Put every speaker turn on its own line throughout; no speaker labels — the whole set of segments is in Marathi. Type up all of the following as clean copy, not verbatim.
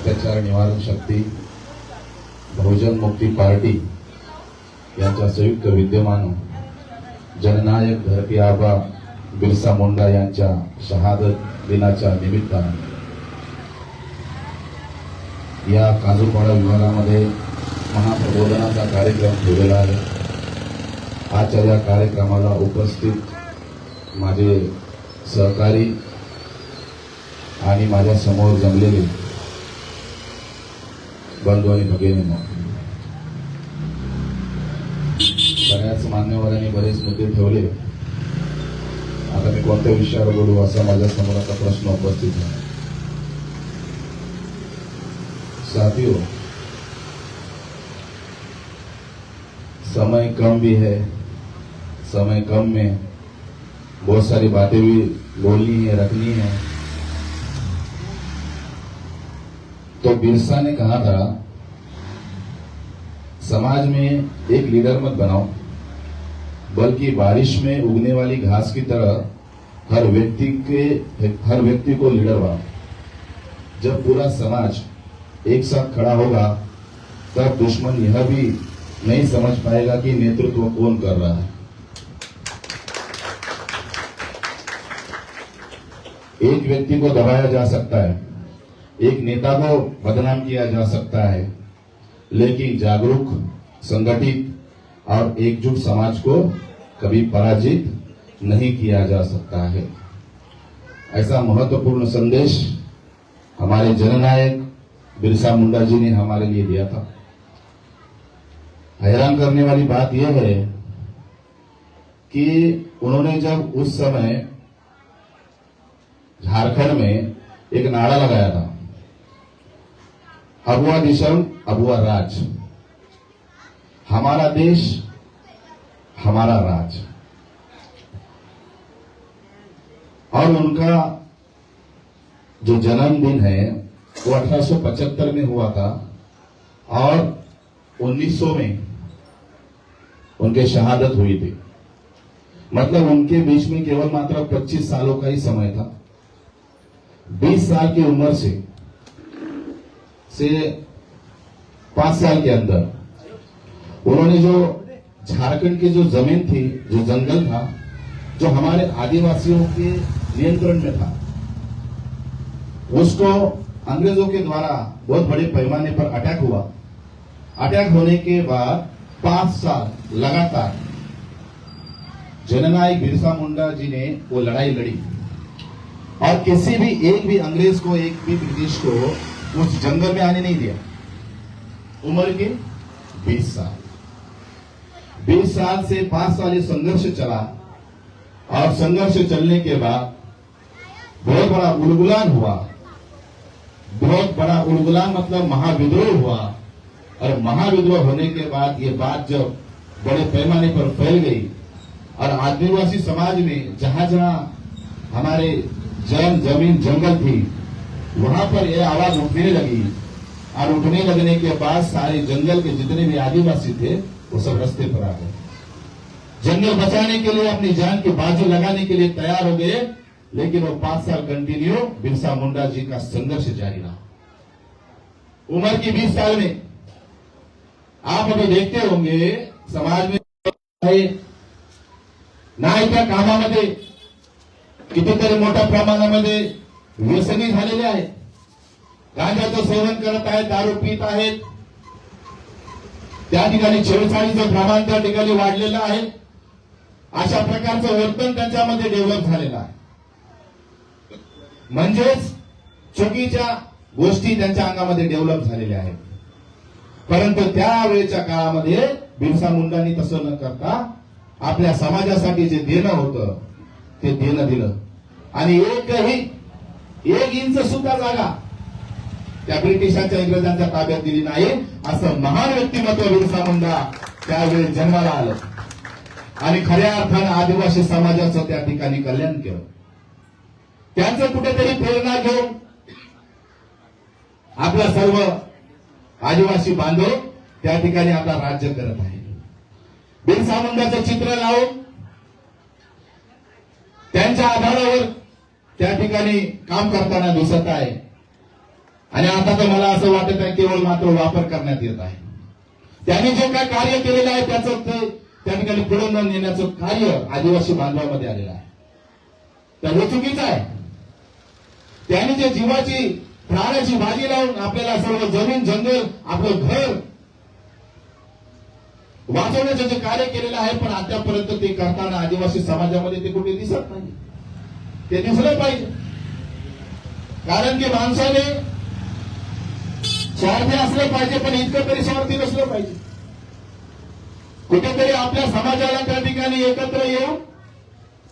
अत्याचार निवारण शक्ती बहुजन मुक्ती पार्टी यांच्या संयुक्त विद्यमानं जननायक धरती आबा बिरसा मुंडा यांच्या शहादत दिनाच्या निमित्तानं या काजूपाडा विभागामध्ये महाप्रबोधनाचा कार्यक्रम ठेवलेला आहे। आजच्या या कार्यक्रमाला उपस्थित माझे सहकारी आणि माझ्या समोर जमलेले बंधू आणि भगिनींनो, बऱ्याच मान्यवरांनी बरेच मुद्दे ठेवले। आता मी कोणत्या विषयावर बोलू असा माझ्या समोर आता प्रश्न उपस्थित आहे। साथियों, समय कम भी है, समय कम में बहुत सारी बातें भी बोलनी है, रखनी है। तो बिरसा ने कहा था, समाज में एक लीडर मत बनाओ, बल्कि बारिश में उगने वाली घास की तरह हर व्यक्ति को लीडर बनाओ। जब पूरा समाज एक साथ खड़ा होगा तब दुश्मन यह भी नहीं समझ पाएगा कि नेतृत्व कौन कर रहा है। एक व्यक्ति को दबाया जा सकता है, एक नेता को बदनाम किया जा सकता है, लेकिन जागरूक, संगठित और एकजुट समाज को कभी पराजित नहीं किया जा सकता है। ऐसा महत्वपूर्ण संदेश हमारे जननायक बिरसा मुंडा जी ने हमारे लिए दिया था। हैरान करने वाली बात यह है कि उन्होंने जब उस समय झारखंड में एक नारा लगाया था, अबुआ दिशम अबुआ राज, हमारा देश हमारा राज। और उनका जो जन्मदिन है वो 1875 में हुआ था और 1900 में उनके शहादत हुई थी। मतलब उनके बीच में केवल मात्र 25 सालों का ही समय था। 20 साल की उम्र से 5 साल के अंदर उन्होंने जो झारखंड की जो जमीन थी, जो जंगल था, जो हमारे आदिवासियों के नियंत्रण में था, उसको अंग्रेजों के द्वारा बहुत बड़े पैमाने पर अटैक हुआ। अटैक होने के बाद 5 साल लगातार जननायक बिरसा मुंडा जी ने वो लड़ाई लड़ी और किसी भी एक भी अंग्रेज को, एक भी ब्रिटिश को उस जंगल में आने नहीं दिया। उम्र के 20 साल, 20 साल से 5 साल ये संघर्ष चला और संघर्ष चलने के बाद बहुत बड़ा उलगुलान हुआ। बहुत बड़ा उलगुलान मतलब महाविद्रोह हुआ और महाविद्रोह होने के बाद ये बात जब बड़े पैमाने पर फैल गई और आदिवासी समाज में जहां जहां हमारे जमीन जंगल थी वहां पर यह आवाज उठने लगी और उठने लगने के बाद सारे जंगल के जितने भी आदिवासी थे वो सब रास्ते पर आ गए। जंगल बचाने के लिए अपनी जान की बाजी लगाने के लिए तैयार हो गए। लेकिन वो 5 साल कंटिन्यू बिरसा मुंडा जी का संघर्ष जारी रहा। उम्र की 20 साल में आप अभी देखते होंगे समाज में नाहीच्या कामामध्ये कितीतरी मोठ्या प्रमाणामध्ये व्यसनी झालेले आहेत, गांजाचं सेवन करत आहेत, दारू पित आहेत, त्या ठिकाणी छेडछाडीचं प्रमाण त्या ठिकाणी वाढलेलं आहे। अशा प्रकारचं वर्तन त्यांच्यामध्ये डेव्हलप झालेलं आहे। म्हणजेच चुकीच्या गोष्टी त्यांच्या अंगामध्ये डेव्हलप झालेल्या आहेत। परंतु त्यावेळेच्या काळामध्ये बिरसा मुंडांनी तसं न करता आपल्या समाजासाठी जे देणं होतं ते देणं दिलं आणि एक इंच सुद्धा जागा त्या ब्रिटिशांच्या, इंग्रजांच्या ताब्यात दिली नाही। असं महान व्यक्तिमत्व बिरसा मुंडा त्यावेळी जन्माला आलं आणि खऱ्या अर्थानं आदिवासी समाजाचं त्या ठिकाणी कल्याण केलं। त्यांचं कुठेतरी प्रेरणा घेऊन आपला सर्व आदिवासी बांधव त्या ठिकाणी आता राज्य करत आहे। बिरसा मुंडाचं चित्र लावून त्यांच्या आधारावर त्या ठिकाणी काम करताना दिसत आहे। आणि आता तर मला असं वाटत आहे केवळ मात्र वापर करण्यात येत आहे. त्यांनी जे काय कार्य केलेलं आहे त्याचं ते त्या ठिकाणी पुढे न नेण्याचं कार्य आदिवासी बांधवामध्ये आलेलं आहे. तर हे चुकीचं आहे. त्यांनी जे जीवाची प्राणाची बाजी लावून आपल्याला सर्व जमीन जंगल आपलं घर वाचवण्याचं जे कार्य केलेलं आहे पण आतापर्यंत ते करताना आदिवासी समाजामध्ये ते कुठे दिसत नाही. ते दिसलं पाहिजे. कारण की माणसाने स्वार्थी असलं पाहिजे पण इतकं तरी स्वार्थी नसलं पाहिजे. कुठेतरी आपल्या समाजाला त्या ठिकाणी एकत्र येऊन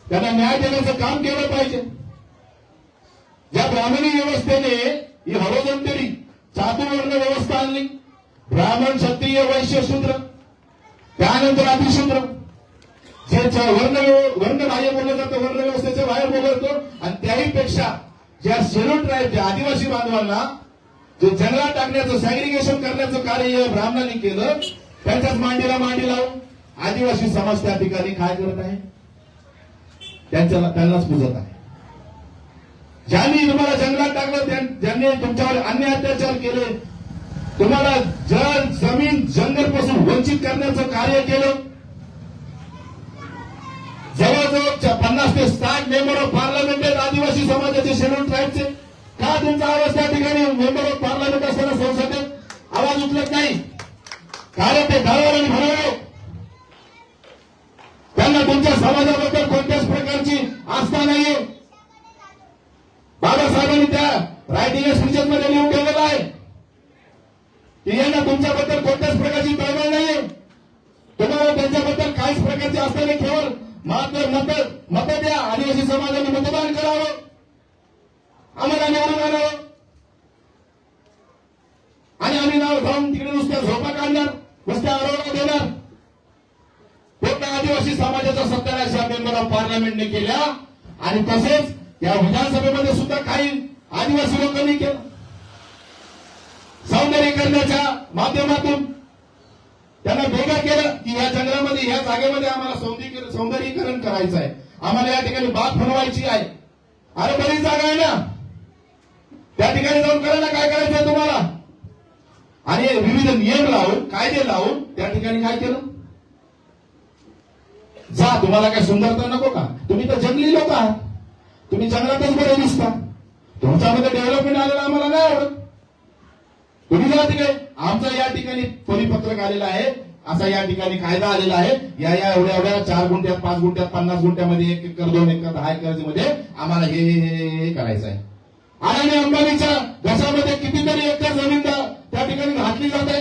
त्यांना न्याय देण्याचं काम केलं पाहिजे. ज्या ब्राह्मणी व्यवस्थेने ही हरोजंतरी चातुर्वर्ण व्यवस्था आणली, ब्राह्मण क्षत्रिय वैश्य शूद्र त्यानंतर अतिशूद्र जे वर्ण बाह्य बोललं जातं, वर्ण व्यवस्थेच्या बाहेर बोललं जातं आणि त्याही पेक्षा ज्या शेड्यूल ट्राईब ज्या आदिवासी बांधवांना जे जंगलात टाकण्याचं सॅग्रिगेशन करण्याचं कार्य ब्राह्मणांनी केलं, त्यांच्याच मांडीला मांडी लावून आदिवासी समाज त्या ठिकाणी काय करत आहे, त्यांनाच पूजत आहे. ज्यांनी तुम्हाला जंगलात टाकलं, ज्यांनी तुमच्यावर अन्याय अत्याचार केले, तुम्हाला जमीन जंगल पासून वंचित करण्याचं कार्य केलं, जवळजवळ 50 ते 60 मेंबर ऑफ पार्लमेंट आहेत आदिवासी समाजाचे शेड्यूल ट्राईबचे. का तुमचा आवाज त्या ठिकाणी मेंबर ऑफ पार्लमेंट असताना संसदेत आवाज उचलत नाही? कारण ते दळावर आणि भरवले. त्यांना तुमच्या समाजाबद्दल कोणत्याच प्रकारची आस्था नाहीये. बाबासाहेबांनी त्या रायटिंग स्पीचेस मध्ये लिहून ठेवलेलं आहे की यांना तुमच्याबद्दल कोणत्याच प्रकारची तळमळ नाहीये. तुम्हाला त्यांच्याबद्दल काहीच प्रकारची आस्था नाही. केवळ मात्र मत द्या, आदिवासी समाजाने मतदान करावं, आम्हाला निवडून आणावं आणि आम्ही नाव जाऊन तिकडे नुसत्या झोपा काढणार, नुसत्या आरोग्य देणार. पूर्ण आदिवासी समाजाचा 17 मेंबर ऑफ पार्लमेंटने केल्या आणि तसेच या विधानसभेमध्ये सुद्धा काही आदिवासी लोकांनी केलं. सौंदर्यीकरणाच्या माध्यमातून त्यांना वेगळं केलं की या जंगलामध्ये या जागेमध्ये आम्हाला सौंदर्यीकरण करायचं आहे, आम्हाला या ठिकाणी बाग फुलवायची आहे. अरे बरीच जागा आहे ना, त्या ठिकाणी जाऊन करा ना काय करायचंय तुम्हाला. आणि विविध नियम लावून कायदे लावून त्या ठिकाणी काय केलं, जा तुम्हाला काय सुंदरता नको का, तुम्ही तर जंगली लोक आहात, तुम्ही जंगलातच बरे दिसता, तुमच्यामध्ये डेव्हलपमेंट आलेलं आम्हाला नाही आवडत, तुम्ही जा तिकडे. आमचा या ठिकाणी परिपत्रक आलेलं आहे, असा या ठिकाणी कायदा आलेला आहे, या एवढ्या 4 गुंठ्यात 5 गुंठ्यात 50 गुंठ्यामध्ये 1 एकर 2 एकर 10 एकर मध्ये आम्हाला हे करायचं आहे. आणि अंबानीच्या घशामध्ये कितीतरी एकर जमीन त्या ठिकाणी घातली जात आहे.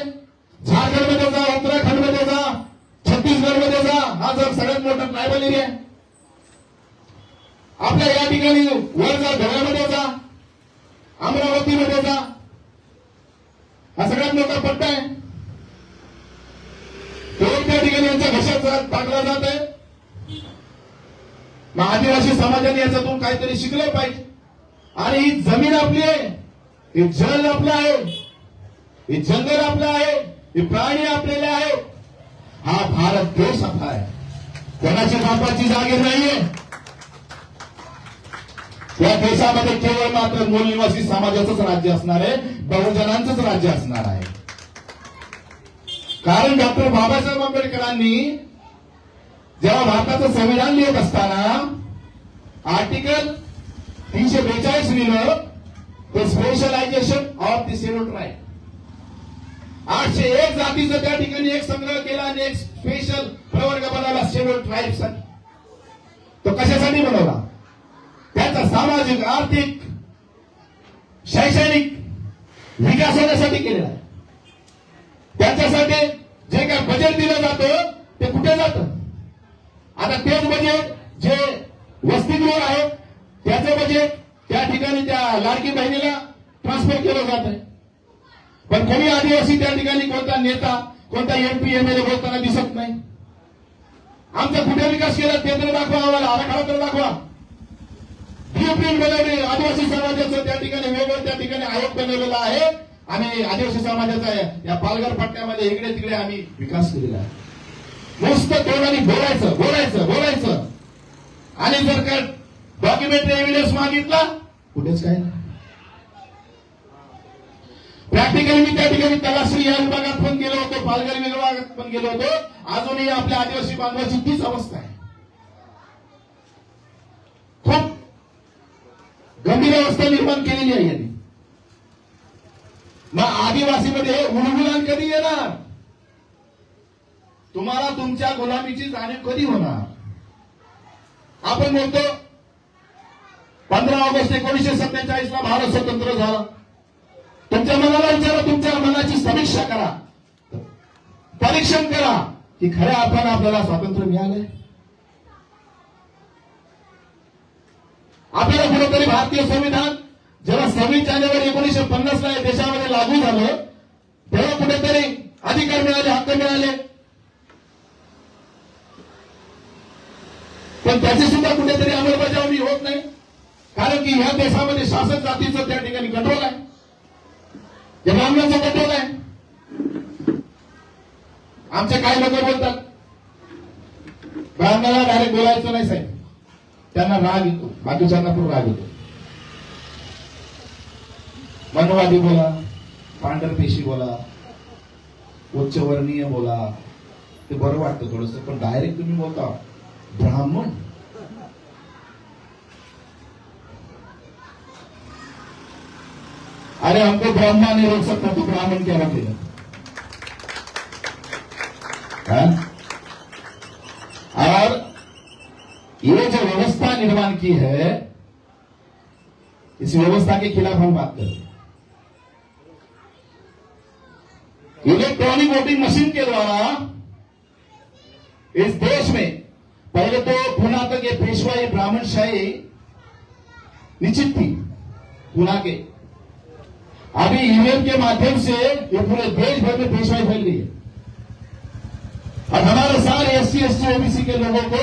झारखंडमध्ये जा, उत्तराखंडमध्ये जा, छत्तीसगडमध्ये जा, हा जर सगळ्यात मोठा ट्रायबल एरिया आहे. आपल्या या ठिकाणी वर जा, धुळ्यामध्ये जा, अमरावतीमध्ये जा, हा सगळ्यात मोठा पट्टा आहे. त्या ठिकाणी यांच्या घशात टाकला जात आहे. मग आदिवासी समाजाने याच्यातून काहीतरी शिकलं पाहिजे. आणि ही जमीन आपली आहे, हे जल आपलं आहे, हे जंगल आपलं आहे, हे प्राणी आपल्याला आहे. हा भारत देश आपला आहे, कोणाची बापाची जागीर नाहीये. या देशामध्ये केवळ मात्र मूल निवासी समाजाचंच राज्य असणार आहे, बहुजनांचंच राज्य असणार आहे. कारण डॉक्टर बाबासाहेब आंबेडकरांनी जेव्हा भारताचं संविधान लिहित असताना आर्टिकल 342 लिहिलं, ते specialization of the schedule tribe. 801 जातीचा त्या ठिकाणी एक संग्रह केला आणि एक स्पेशल प्रवर्ग बनवला शेड्यूल ट्राईबसाठी. तो कशासाठी बनवला? त्याचा सामाजिक, आर्थिक, शैक्षणिक विकास होण्यासाठी केलेला आहे. त्याच्यासाठी जे काय बजेट दिलं जातं ते कुठे जातं? आता तेच बजेट जे वसतिगृह आहे त्याचं बजेट त्या ठिकाणी त्या लाडकी बहिणीला ट्रान्सफर केलं जात आहे. पण कोणी आदिवासी त्या ठिकाणी कोणता नेता, कोणता MP MLA बोलताना दिसत नाही. आमचा कुठे विकास केला ते तर दाखवा, आम्हाला आराखडा तर दाखवा. ब्ल्यूप्रिंट बनवले आदिवासी समाजाचं, त्या ठिकाणी वेगळं त्या ठिकाणी आयोग बनवलेला आहे आणि आदिवासी समाजाचा या पालघर पट्ट्यामध्ये इकडे तिकडे आम्ही विकास केलेला आहे. नुसतं तोंडाने बोलायचं बोलायचं बोलायचं आणि जर का डॉक्युमेंटरी एव्हिडन्स मागितला कुठेच काय नाही. प्रॅक्टिकली मी त्या ठिकाणी तलासरी या विभागात पण गेलो होतो, पालघर विभागात पण गेलो होतो. अजूनही आपल्या आदिवासी बांधवाची तीच अवस्था आहे. खूप गंभीर अवस्था निर्माण केलेली आहे यांनी. मग आदिवासीमध्ये उलगुलान कधी येणार? तुम्हाला तुमच्या गुलामीची जाणीव कधी होणार? आपण म्हणतो 15 ऑगस्ट 1947 ला भारत स्वतंत्र झाला. तुमच्या मनाला विचारा, तुमच्या मनाची समीक्षा करा, परीक्षण करा की खऱ्या अर्थानं आपल्याला स्वातंत्र्य मिळालंय. आपल्याला कुठेतरी भारतीय संविधान जेव्हा 26 जानेवारी 1950 ला देशामध्ये लागू झालं तेव्हा कुठेतरी अधिकार मिळाले, हक्क मिळाले, पण त्याची सुद्धा कुठेतरी अंमलबजावणी होत नाही. कारण की ह्या देशामध्ये शासक जातीचं त्या ठिकाणी कंट्रोल आहे, या ब्राह्मणांचं कंट्रोल आहे. आमचे काही लोक बोलतात ब्राह्मणाला डायरेक्ट बोलायचं नाही साहेब, त्यांना राग येतो, बाकीच्यांना पण राग येतो. मनवादी बोला, पांढरपेशी बोला, उच्चवर्णीय बोला, ते बरं वाटतं थोडस. पण डायरेक्ट तुम्ही बोलता ब्राह्मण, अरे हमको ब्रह्मा नहीं रोक सकता तो ब्राह्मण क्या रोकेगा? और ये जो व्यवस्था निर्माण की है, इस व्यवस्था के खिलाफ हम बात करें. इलेक्ट्रॉनिक वोटिंग मशीन के द्वारा इस देश में पहले तो पुणे तक ये पेशवाई ब्राह्मणशाही निश्चित थी पुणे के. अभी ईवीएम के माध्यम से ये पूरे देश भर में पेशवाई फैल गई है और हमारे सारे एससी एसटी ओबीसी के लोगों को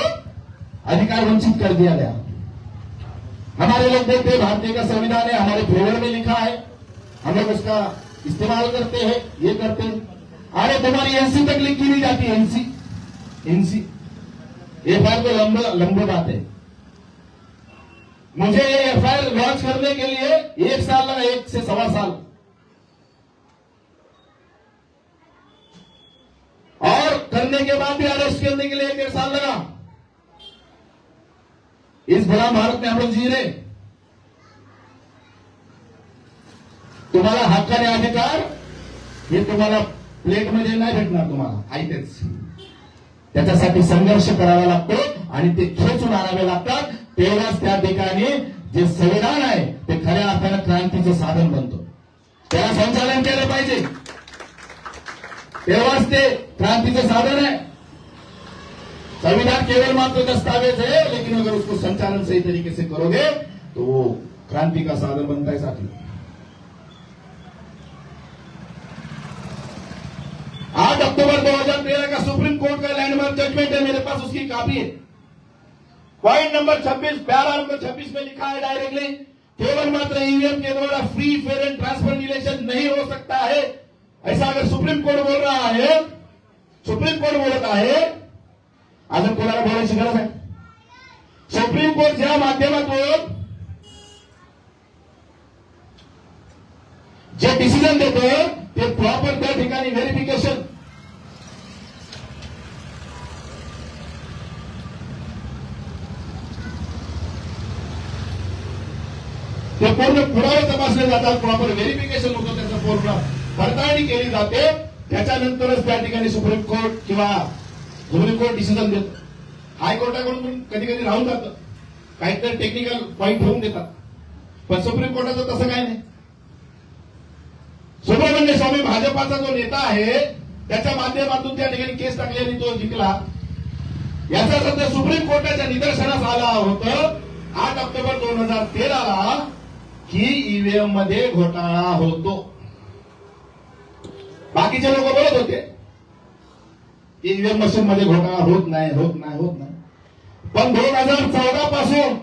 अधिकार वंचित कर दिया गया. हमारे लोग देखते हैं भारतीय का संविधान है, हमारे फेवर में लिखा है, हम लोग उसका इस्तेमाल करते हैं, ये करते हैं. अरे तुम्हारी एनसी तक लिखी नहीं जाती, एनसी एनसी एफआईआर को लंबे बात है. मुझे ये एफआईआर लॉन्च करने के लिए 1 साल लगा, 1 से 1.25 साल, और करने के बाद भी अरेस्ट करने के लिए 1 साल लगा. इस बड़ा भारत में हम लोग जी रहे. तुम्हाला हक्क आणि अधिकार हे तुम्हाला प्लेटमध्ये नाही भेटणार, तुम्हाला आहे तेच. त्याच्यासाठी संघर्ष करावा लागतो आणि ते खेचून आणावे लागतात. तेव्हाच त्या ठिकाणी जे संविधान आहे ते खऱ्या अर्थानं क्रांतीचं साधन बनतो. त्याला संचालन केलं पाहिजे, तेव्हाच ते क्रांतीचं साधन आहे. संविधान केवल मात्र दस्तावेज है, लेकिन अगर उसको संचालन सही तरीके से करोगे तो वो क्रांति का साधन बनता है साथी. 8 अक्टूबर 2013 का सुप्रीम कोर्ट का लैंडमार्क जजमेंट है, मेरे पास उसकी कॉपी है. पॉइंट नंबर 26, पैरा नंबर 26 में लिखा है डायरेक्टली, केवल मात्र ईवीएम के द्वारा free fair end transfer election नहीं हो सकता है. ऐसा अगर सुप्रीम कोर्ट बोल रहा है, सुप्रीम कोर्ट बोलत आहे, अजून कोणाला बोलायची गरज आहे? सुप्रीम कोर्ट ज्या माध्यमातून जे डिसिजन देतं ते प्रॉपर त्या ठिकाणी व्हेरिफिकेशन, ते पूर्ण पुरावे तपासले जातात, प्रॉपर व्हेरिफिकेशन होतं, त्याचं पूर्ण पडताळणी केली जाते. त्याच्यानंतरच त्या ठिकाणी सुप्रीम कोर्ट किंवा सुप्रीम कोर्ट डिसिजन देतं. हायकोर्टाकडून कधी कधी राहून जातं, काहीतरी टेक्निकल पॉईंट ठेवून देतात, पण सुप्रीम कोर्टाचं तसं काय नाही. सुब्रमण्य स्वामी भाजपाचा जो नेता आहे त्याच्या माध्यमातून त्या ठिकाणी केस टाकली आणि तो जिंकला. याचा सध्या सुप्रीम कोर्टाच्या निदर्शनास आला होतं 8 ऑक्टोबर 2013 की ईव्हीएम मध्ये घोटाळा होतो. बाकीचे लोक बोलत होते ईव्हीएम मशीन मध्ये घोटाळा होत नाही, होत नाही, होत नाही. पण 2014 पासून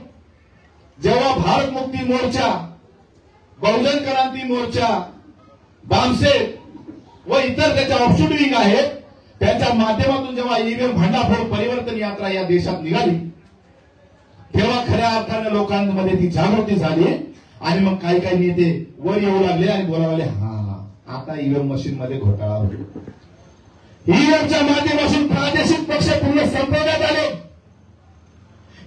जेव्हा भारत मुक्ती मोर्चा, बहुजन क्रांती मोर्चा, बामसेट व इतर त्याच्या ऑफशूट विंग आहेत त्यांच्या माध्यमातून जेव्हा ईव्हीएम भांडाफोड परिवर्तन यात्रा या देशात निघाली तेव्हा खऱ्या अर्थानं लोकांमध्ये ती जागृती झाली आणि मग काही काही नेते वर येऊ लागले आणि बोलावले, हा आता ईव्हीएम मशीन मध्ये घोटाळा होतो. ईव्हीएमच्या माध्यमातून प्रादेशिक पक्ष पूर्ण संपवण्यात आले.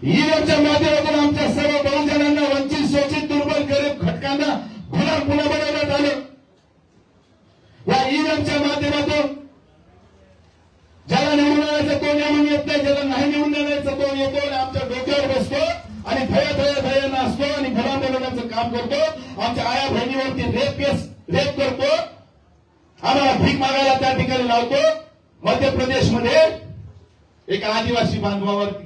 ईव्हीएमच्या माध्यमातून आमच्या सर्व बहुजनांना, वंचित, शोषित, दुर्बल, गरीब घटकांना गुलाम पुन्हा बनवण्यात आले. या ईव्हीएमच्या माध्यमातून ज्याला निवडून आणायचं तो निवडून येत नाही, ज्याला नाही निवडून आणायचं तो येतो आणि आमच्या डोक्यावर बसतो आणि भया नाचतो आणि गुलाम बनवण्याचं काम करतो. आमच्या आया बहिणीवरती रेप करतो, आम्हाला भीक मागायला त्या ठिकाणी लावतो. मध्य प्रदेशमध्ये एका आदिवासी बांधवावरती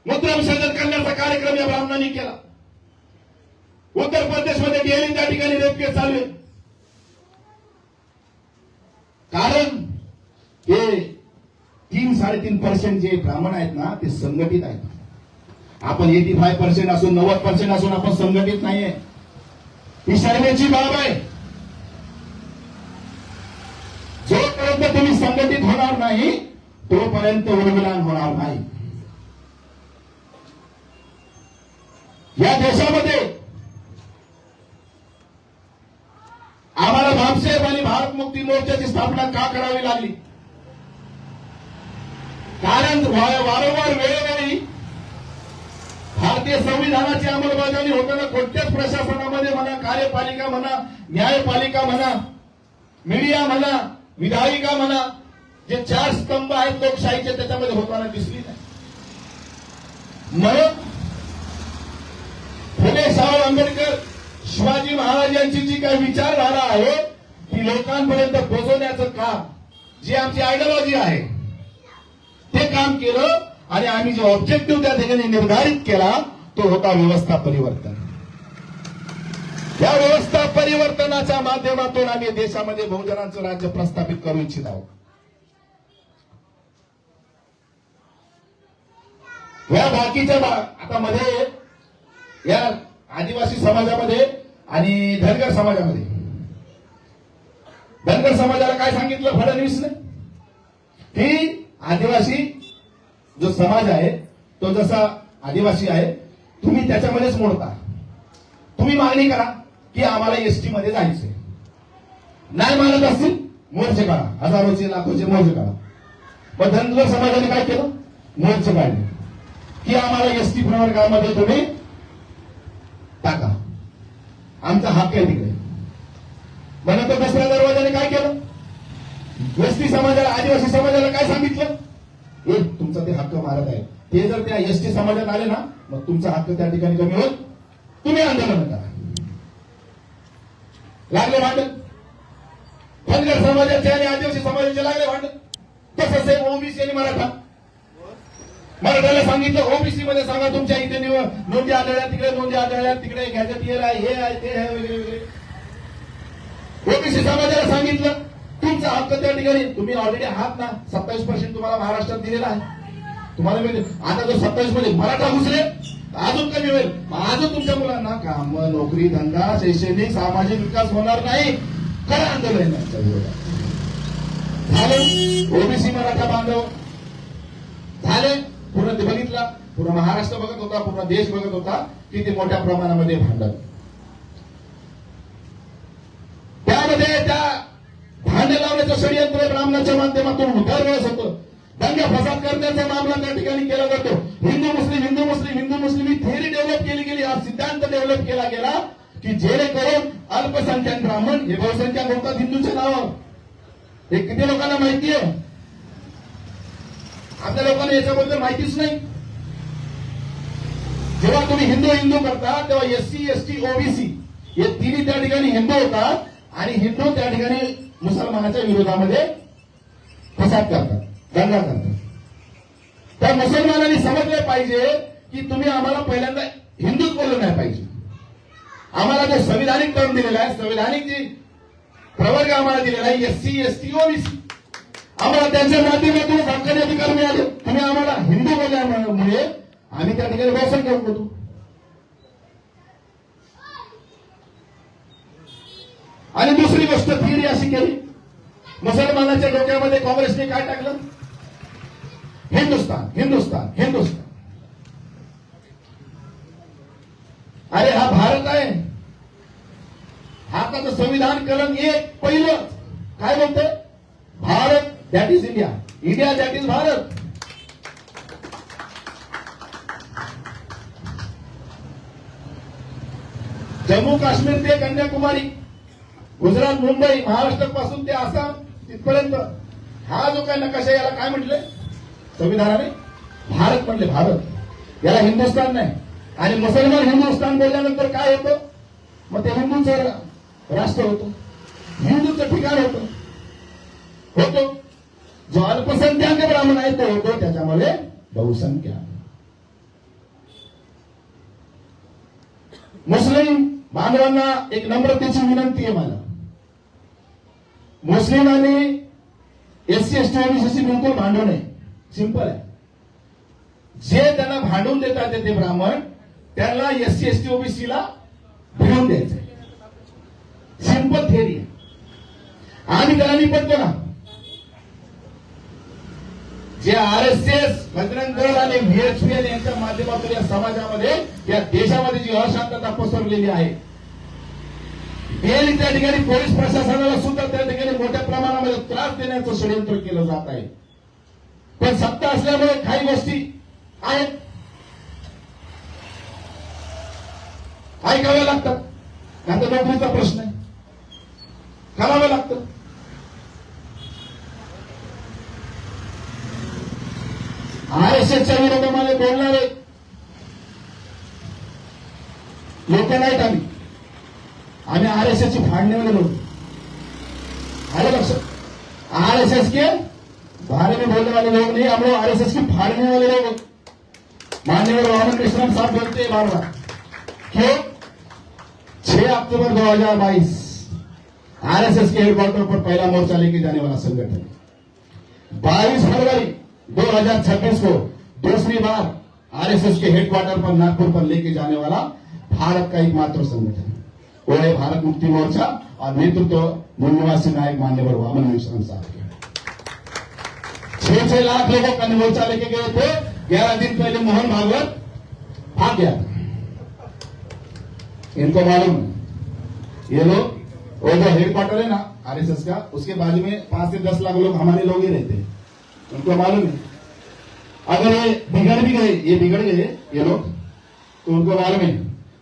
मूत्रविसर्जन करण्याचा कार्यक्रम या ब्राह्मणांनी केला. उत्तर प्रदेशमध्ये गेली त्या ठिकाणी रेप केस चालू आहे. कारण हे 3-3.5% जे ब्राह्मण आहेत ना ते संघटित आहेत. आपण 85% असून 90% असून आपण संघटित नाहीये. ही शर्मेची बाब आहे. जोपर्यंत तुम्ही संघटित होणार नाही तोपर्यंत उर्मिलान होणार नाही. या देशामध्ये आम्हाला भामसाहेब आणि भारत मुक्ती मोर्चाची स्थापना का करावी लागली? कारण वारंवार वेळोवेळी भारतीय संविधानाची अंमलबजावणी होताना कोणत्याच प्रशासनामध्ये म्हणा, कार्यपालिका म्हणा, न्यायपालिका म्हणा, मीडिया म्हणा, विधायिका म्हणा, जे 4 स्तंभ आहेत लोकशाहीचे त्याच्यामध्ये होताना दिसली नाही. म्हणून फुले शाहू आंबेडकर, शिवाजी महाराज यांची जी काही विचारधारा आहे ती लोकांपर्यंत पोहोचवण्याचं काम, जी आमची आयडिओलॉजी आहे ते काम केलं आणि आम्ही जो ऑब्जेक्टिव्ह त्या ठिकाणी निर्धारित केला तो होता व्यवस्था परिवर्तन. या व्यवस्था परिवर्तनाच्या माध्यमातून आम्ही देशामध्ये बहुजनांचं राज्य प्रस्थापित करू इच्छित आहोत. या बाकीच्या आता मध्ये या आदिवासी समाजामध्ये आणि धनगर समाजामध्ये, धनगर समाजाला काय सांगितलं फडणवीसने की आदिवासी जो समाज आहे तो जसा आदिवासी आहे तुम्ही त्याच्यामध्येच मोडता. तुम्ही मागणी करा की आम्हाला एसटी मध्ये जायचंय. नाही मानत असतील मोर्चे काढा, हजारोचे लाखोचे मोर्चे काढा. मग धनगर समाजाने काय केलं? मोर्चे काढले की आम्हाला एसटी प्रवर्गामध्ये तुम्ही टाका, आमचा हक्क आहे तिकडे. म्हणून तो दुसऱ्या दरवाजाने काय केलं? एसटी समाजाला, आदिवासी समाजाला काय सांगितलं? तुमचा ते हक्क मारत आहे, ते जर त्या एसटी समाजात आले ना मग तुमचा हक्क त्या ठिकाणी कमी होत, तुम्ही आंदोलन करा. लागले भांडण धनगर समाजाचे आणि आदिवासी समाजाचे, लागले भांडण. तसंच आहे ओबीसी आणि मराठाला सांगितलं ओबीसी मध्ये सांगा तुमच्या इथे नोंदी आढळल्या, तिकडे नोंदी आढळल्या, तिकडे गॅझेटियर आहे, हे आहे, ते आहे, वगैरे वगैरे. ओबीसी समाजाला सांगितलं तुमचा हक्क त्या ठिकाणी, तुम्ही ऑलरेडी आहात ना, 27% तुम्हाला महाराष्ट्रात दिलेला आहे, तुम्हाला मिळेल. आता जो 27% मराठा घुसले अजून कमी होईल. अजून तुमच्या मुलांना काम, नोकरी, धंदा, शैक्षणिक, सामाजिक विकास होणार नाही. करा आंदोलन यांच्या विरोधात. झाले ओबीसी मराठा बांधव झाले. पूर्ण बघितला, पूर्ण महाराष्ट्र बघत होता, पूर्ण देश बघत होता की ते मोठ्या प्रमाणामध्ये भांडण. त्यामध्ये त्या भांडण लावण्याचं षडयंत्र ब्राह्मणाच्या माध्यमातून दरवेळेस होतं. दंगा फसाद करण्याचा मामला त्या ठिकाणी केला जातो. हिंदू मुस्लिम हिंदू मुस्लिम हिंदू मुस्लिम ही थेअरी डेव्हलप केली गेली, हा सिद्धांत डेव्हलप केला गेला की जेणेकरून अल्पसंख्याक ब्राह्मण हे बहुसंख्याक होतात हिंदूच्या नावावर. हे किती लोकांना माहिती आहे? आपल्या लोकांना याच्याबद्दल माहितीच नाही. जेव्हा तुम्ही हिंदू हिंदू करता तेव्हा एससी एसटी ओबीसी हे तिन्ही त्या ठिकाणी हिंदू होतात आणि हिंदू त्या ठिकाणी मुसलमानाच्या विरोधामध्ये फसाद करतात, दंगा करतात. तर मुसलमानांनी समजले पाहिजे की तुम्ही आम्हाला पहिल्यांदा हिंदूच बोललं नाही पाहिजे. आम्हाला जो संविधानिक टर्म दिलेला आहे, संविधानिक जी प्रवर्ग आम्हाला दिलेला आहे एससी एसटी ओबीसी, आम्हाला त्यांच्या माध्यमातून हक्काचे अधिकार मिळाले. तुम्ही आम्हाला हिंदू बोलल्यामुळे आम्ही त्या ठिकाणी बहुसंख्याक होतो. आणि दुसरी गोष्ट थिअरी अशी केली, मुसलमानाच्या डोक्यामध्ये काँग्रेसने काय टाकलं? हिंदुस्तान हिंदुस्तान हिंदुस्तान. अरे हा भारत आहे, हा भारताचं संविधान कलम 1 पहिलं काय बोलतंय? Bharat that is India, India that is Bharat. Jammu Kashmir ते कन्याकुमारी, गुजरात, मुंबई, महाराष्ट्र पासून ते आसाम तिथपर्यंत हा जो काय नकाशा याला काय म्हटलंय संविधानाने? भारत म्हटले, भारत. याला हिंदुस्थान नाही. आणि मुसलमान हिंदुस्थान बोलल्यानंतर काय होतं? मग ते हिंदूंचं राष्ट्र होतं, हिंदूचं ठिकाण होतं. जो अल्पसंख्याक ब्राह्मण आहे तो होतो त्याच्यामध्ये बहुसंख्याक. मुस्लिम बांधवांना एक नम्रतेची विनंती आहे मला. मुस्लिम आणि एससी एसटी ओबीसीची बिलकुल भांडू नये. सिंपल आहे. जे त्यांना भांडून देतात ते ब्राह्मण त्यांना एससी एसटी ओबीसीला भिडून द्यायचं. सिंपल थिअरी आहे. आम्ही त्याला निपटतो ना. जे आरएसएस, बजरंग दल आणि व्हीएचपीएल यांच्या माध्यमातून या समाजामध्ये, या देशामध्ये जी अशांतता पसरलेली आहे, त्या ठिकाणी पोलीस प्रशासनाला सुद्धा त्या ठिकाणी मोठ्या प्रमाणामध्ये त्रास देण्याचं षडयंत्र केलं जात आहे. पण सत्ता असल्यामुळे काही गोष्टी आहेत ऐकाव्या लागतात. आता नोकरीचा प्रश्न आहे, करावं लागतं. आरएसएसच्या विरोधामध्ये बोलणारे लोक नाहीत. आम्ही आरएसएसची फाडण्यावाले लोक. आलं लक्षात? आरएसएस के बारे में बोलने वाले लोग नहीं, हम लोग आरएसएस की फाड़ने वाले लोग. माननीय वामन मिश्रा साहब बोलते हैं बार बार क्यों? 6 अक्टूबर 2022 आरएसएस के हेडक्वार्टर पर पहला मोर्चा लेके जाने वाला संगठन. 22 फरवरी 2026 को दूसरी बार आरएसएस के हेडक्वार्टर पर नागपुर पर लेके जाने वाला भारत का एकमात्र संगठन वो है भारत मुक्ति मोर्चा और नेतृत्व मूलनिवासी नायक मान्यवर वामन मिश्रा साहब के. 6 लाख लोगों का मोर्चा लेके गए थे. 11 दिन पहले मोहन भागवत भाग गया था. इनको मालूम है. ये लोग वो जो हेडक्वार्टर है ना आरएसएस का, उसके बाजू में 5 से 10 लाख लोग हमारे लोग ही रहते हैं. उनको मालूम है अगर ये बिगड़ भी गए, ये बिगड़ गए ये लोग, तो उनको मालूम है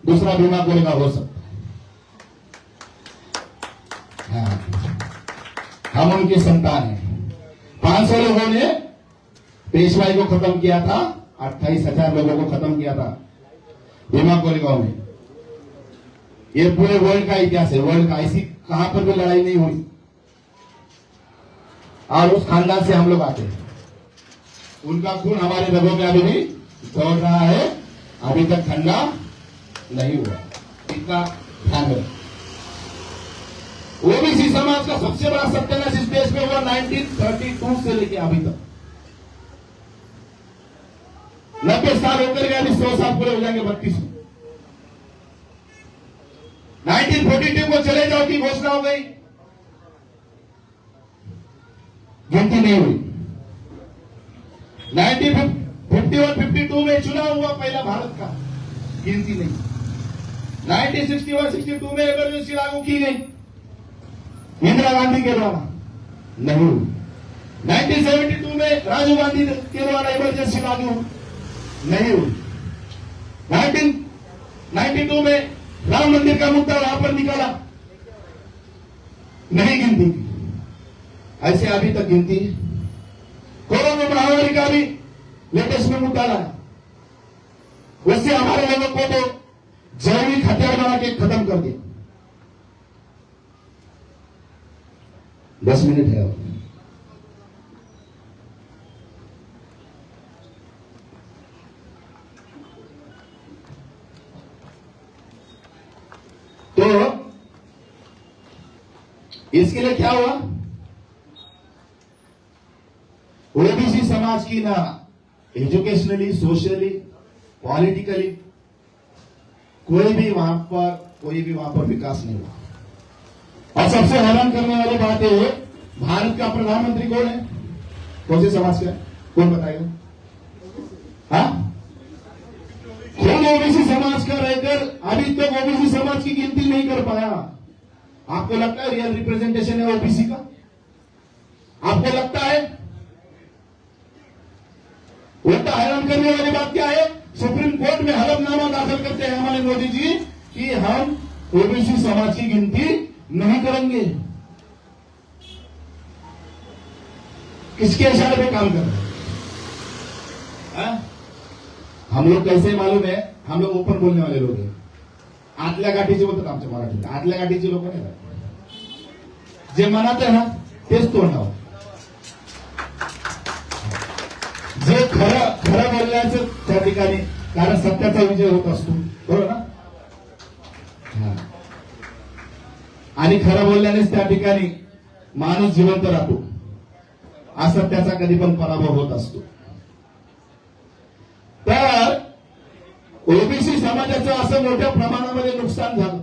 दूसरा बीमा कोई का हो सकता है. हम उनकी संतान हैं. 500 लोगों ने पेशवाई को खत्म किया था, 28,000 लोगों को खत्म किया था भीमा कोरेगांव में. ये पूरे वर्ल्ड का इतिहास है. वर्ल्ड का ऐसी कहां पर भी लड़ाई नहीं हुई. और उस खानदान से हम लोग आते हैं. उनका खून हमारे रगों में अभी भी दौड़ रहा है. अभी तक ठंडा नहीं हुआ. इतना ध्यान रखें. ओबीसी समाज का सबसे बड़ा सत्यानाश इस देश में हुआ 1932 से लेकर अभी तक. 90 साल होकर गए, अभी 100 साल पूरे हो जाएंगे 32 में. 1942 को चले जाओ की घोषणा हो गई, गिनती नहीं हुई. 1951-52 में चुनाव हुआ पहला भारत का, गिनती नहीं. 1961-62 में इमरजेंसी लागू की गई इंदिरा गांधी के द्वारा, नहीं. 1972 में राजीव गांधी के द्वारा इमरजेंसी लागू, नहीं हुई. 1992 में राम मंदिर का मुद्दा वहां पर निकाला, नहीं गिनती. ऐसे अभी तक गिनती. कोरोना महामारी का भी लेटेस्ट में मुद्दा लाया. वैसे हमारे लोगों को तो जैविक हथियार बना के खत्म कर दिया. 10 मिनट है. तो इसके लिए क्या हुआ? ओबीसी समाज की ना एजुकेशनली, सोशली, पॉलिटिकली कोई भी वहां पर विकास नहीं हुआ. और सबसे हैरान करने वाली बात यह है, भारत का प्रधानमंत्री कौन है? कौन से समाज का है? कौन बताएगा? हाँ, खुद ओबीसी समाज का रहकर अभी तक ओबीसी समाज की गिनती नहीं कर पाया. आपको लगता है रियल रिप्रेजेंटेशन है ओबीसी का? आपको लगता है? उल्टा हैरान करने वाली बात क्या है, सुप्रीम कोर्ट में हलफनामा दाखिल करते हैं हमारे मोदी जी कि हम ओबीसी समाज की गिनती नहीं करेंगे। किसके इशारे पे काम कर रहे हैं? हम लोग कैसे मालूम है, हम लोग ओपन बोलने वाले लोग हैं। आतल्या गाठीचे बोलतात आमच्या मराठीत, आतल्या गाठीचे लोक नाही जे मनात आहे ना तेच तोंडावर, जे खरं खरं बोलण्याचं त्या ठिकाणी, कारण सत्याचा विजय होत असतो, बरोबर ना? आणि खरं बोलल्यानेच त्या ठिकाणी माणूस जिवंत राहतो, असत्याचा कधी पण पराभव होत असतो. तर ओबीसी समाजाचं असं मोठ्या प्रमाणामध्ये नुकसान झालं,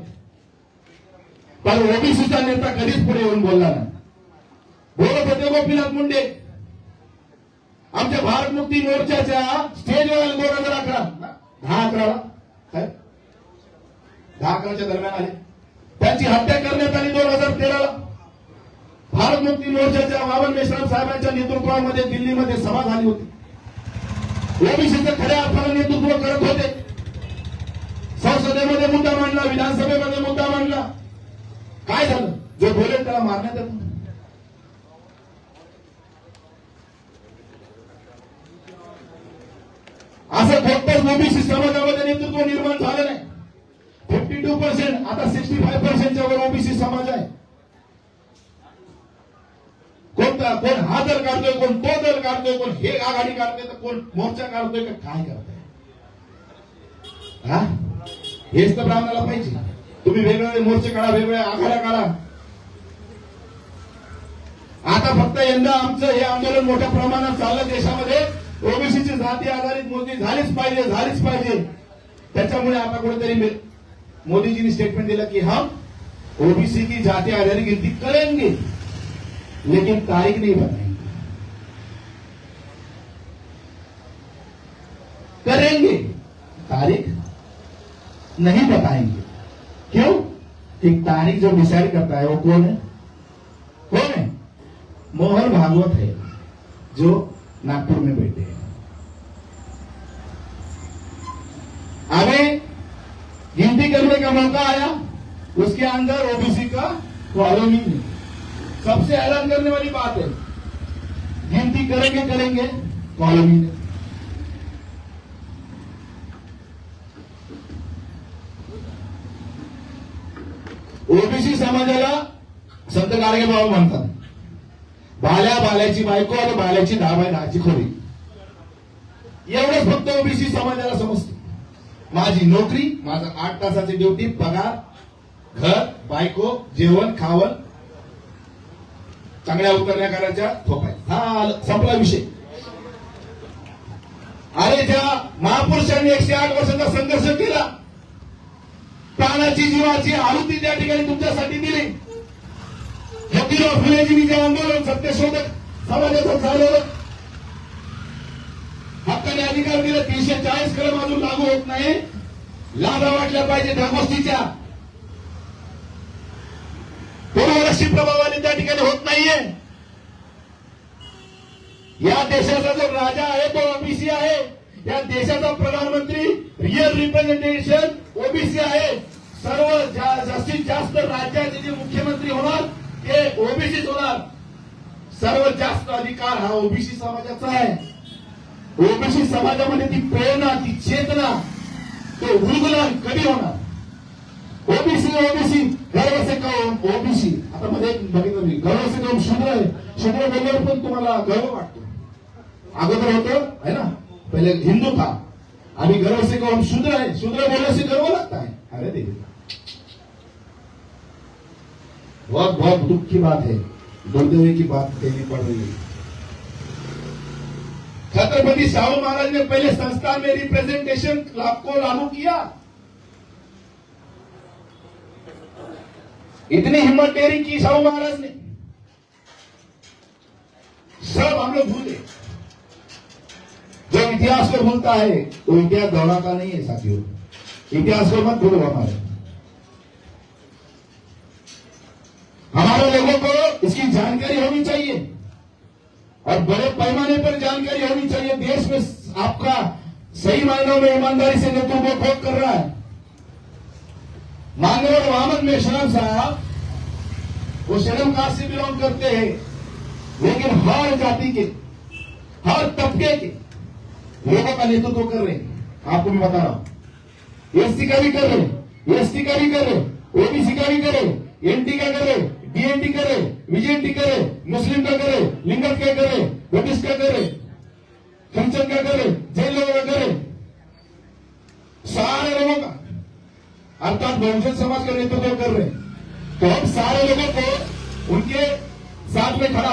पण ओबीसीचा नेता कधीच पुढे येऊन बोलला नाही. बोलत होते गोपीनाथ मुंडे आमच्या भारत मुक्ती मोर्चाच्या स्टेजवर 2011 10-11 काय 10-11च्या दरम्यान आले. त्यांची हत्या करण्यात आली 2013ला. भारत मुक्ती मोर्चाच्या बाबा मेश्राम साहेबांच्या नेतृत्वामध्ये दिल्लीमध्ये सभा झाली होती. ओबीसीचं खऱ्या अर्थानं नेतृत्व करत होते. संसदेमध्ये मुद्दा मांडला, विधानसभेमध्ये मुद्दा मांडला. काय झालं? जो बोलेल त्याला मारण्यात येतं. असं फक्त ओबीसी समाजामध्ये नेतृत्व निर्माण झालं नाही. 52% आता 65%च्या वर ओबीसी समाज आहे. कोणता कोण हा दल काढतोय, कोण तो दल काढतोय, कोण हे आघाडी काढतोय, तर कोण मोर्चा काढतोय, का काय करतोय? हेच तर ब्राह्मणाला पाहिजे. तुम्ही वेगवेगळे मोर्चे काढा, वेगवेगळ्या आघाड्या काढा. आता फक्त यंदा आमचं हे आंदोलन मोठ्या प्रमाणात चाललं देशामध्ये. ओबीसीची जाती आधारित मोदी झालीच पाहिजे, झालीच पाहिजे. त्याच्यामुळे आता कुठेतरी मोदीजींनी स्टेटमेंट दिलं की हम ओबीसी की जाती आधारित गिनती करेंगे, लेकिन तारीख नहीं बताएंगे. करेंगे, तारीख नहीं बताएंगे. क्यों? एक तारीख जो डिसाइड करता है वो कौन है? कौन है? मोहन भागवत है, जो नागपुर में बैठे हैं. हमें गिनती करने का मौका आया, उसके अंदर ओबीसी का कॉलम ही नहीं. सबसे हैरान करने वाली बात है, गिनती करेंगे करेंगे, कॉलम ही नहीं. ओबीसी समाजाला संत गाडगे बाबा म्हणतात. बाल्या बाल्याची बायको आणि बाल्याची डाबाय डाची खोरी, एवढंच फक्त ओबीसी समाजाला समजतं. माझी नोकरी, माझा 8 तासाची ड्युटी, पगार, घर, बायको, जेवण, खावण, चांगल्या उतरण्या करायच्या, थोपाय, हा संपला विषय. अरे ज्या महापुरुषांनी 108 वर्षांचा संघर्ष केला, प्राणाची जीवाची आहुती त्या ठिकाणी तुमच्यासाठी दिली. ज्योतिराव फुलेजींनी जे आंदोलन सत्यशोधक समाजाचं चालवलं, हक्काने अधिकार दिले. 340 कलम अजून लागू होत नाही. लाभा वाटल्या पाहिजे त्या गोष्टीच्या. पूर्वरक्षी प्रभावाने त्या ठिकाणी होत नाहीये. या देशाचा जो राजा आहे तो ओबीसी आहे. या देशाचा प्रधानमंत्री रिअल रिप्रेझेंटेशन ओबीसी आहे. सर्व जास्तीत जास्त राज्याचे जे मुख्यमंत्री होणार ते ओबीसीच होणार. सर्वात जास्त अधिकार हा ओबीसी समाजाचा आहे. ओबीसी समाजामध्ये ती प्रेरणा, ती चेतना, तो उलगुलान कधी होणार? ओबीसी ओबीसी गर्व से कौम ओबीसी. आता मध्ये बघितलं मी, गर्व से कौम शूद्र आहे. शूद्र बोलल्यावर पण तुम्हाला गर्व वाटतो. अगोदर होतं है ना, पहिले हिंदू था, अभी गर्व से कौम शूद्र है. शूद्र बोलने से गर्व लगता है. अरे देखिए, बहुत बहुत दुख की बात है, बोलते हुए की बात कहनी पड़ रही है. छत्रपति शाहू महाराज ने पहले संस्थान में रिप्रेजेंटेशन को लागू किया. इतनी हिम्मत डेरी की शाहू महाराज ने, सब हम लोग भूले. जो इतिहास को भूलता है वो इतिहास दोहराता नहीं है साथियों. इतिहास को मत भूलो. हमारे हमारे लोगों को इसकी जानकारी होनी चाहिए और बड़े पैमाने पर जानकारी होनी चाहिए। देश में आपका सही मायनों में ईमानदारी से नेतृत्व भोग कर रहा है। मांगरोळ मोहम्मद मेश्राम साहब वो शेरम कास्ट से बिलोंग करते हैं, लेकिन हर जाति के, हर तबके के लोगों का नेतृत्व कर रहे हैं। आपको मैं बता रहा हूं, एससी का भी कर रहे, एसटी का भी कर रहे, ओबीसी का भी करे, एनटी का करे, डीएनटी करे, विजेएनटी करे, मुस्लिम का करे, लिंगत का करे, वटिस्ट का करे, खमचंद का करे, जैन लोगों का करे, सारे लोगों का अर्थात बहुजन समाज का नेतृत्व कर रहे हैं। तो हम सारे लोगों को उनके साथ में खड़ा